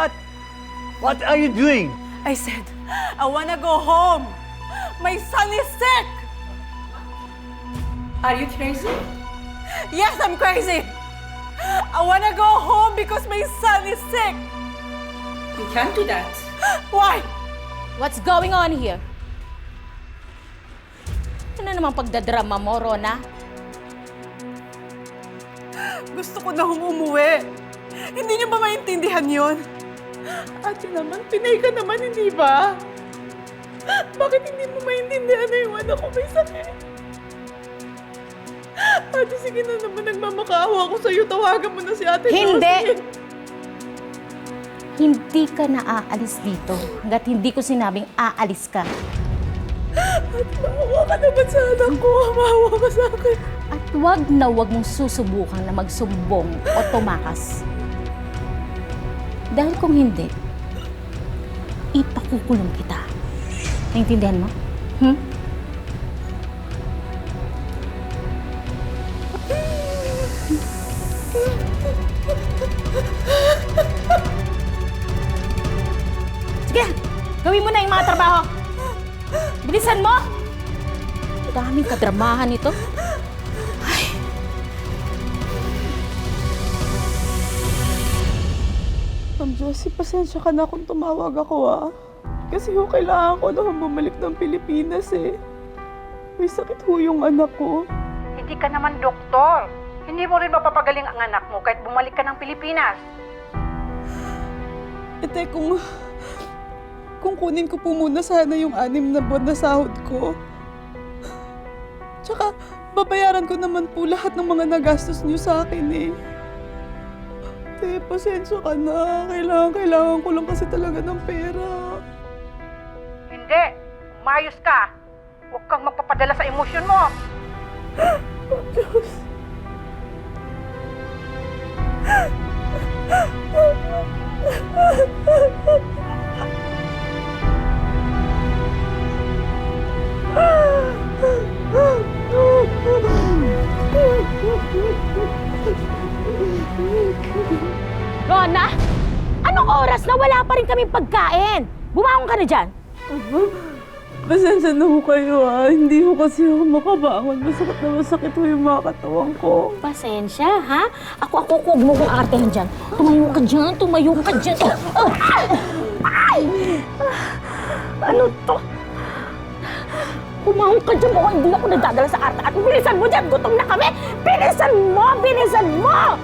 What? What are you doing? I said, I wanna go home. My son is sick. Are you crazy? Yes, I'm crazy. I wanna go home because my son is sick. You can't do that. Why? What's going on here? Ano namang pagdadrama mo, Rona? Gusto ko na umuwi. Hindi niyo ba maintindihan yon? Ate naman, pinay ka naman, hindi ba? Bakit hindi mo maintindihan na yung anak ko may sakit? Ate, sige na naman, nagmamakaawa ako sa'yo. Tawagan mo na si Ate Hindi! Josie. Hindi ka na aalis dito hanggat hindi ko sinabing aalis ka. Ate, maawa ka naman sa anak ko. Maawa ka sa akin. At wag na wag mong susubukan na magsumbong o tumakas. Dahil kung hindi, ipakukulong kita. Naintindihan mo? Sige, gawin mo na yung mga trabaho. Bilisan mo! Daming kadramahan ito. Ma'am Josie, pasensya ka na kung tumawag ako Kasi kailangan ko na bumalik ng Pilipinas May sakit yung anak ko. Hindi ka naman doktor. Hindi mo rin mapapagaling ang anak mo kahit bumalik ka ng Pilipinas. Ete, kung kunin ko po muna sana yung 6 na buwan na sahod ko. Tsaka, babayaran ko naman po lahat ng mga nagastos niyo sa akin Ate, pasensya ka na. Kailangan ko lang kasi talaga ng pera. Hindi. Umayos ka. Huwag kang magpapadala sa emosyon mo. Diyos. Rona! Anong oras na wala pa rin kaming pagkain? Bumangon ka na dyan! Pasensya na ho kayo Hindi ho kasi ako makabangon. Masakit yung mga katawan ko. Pasensya, ha? Ako, huwag mo kong aartehan dyan. Tumayo ka dyan. Oh! Ay! Ano to? Kumahong ka dyan, mukhang hindi ako nagdadala sa arte. At bilisan mo dyan, gutom na kami! Bilisan mo!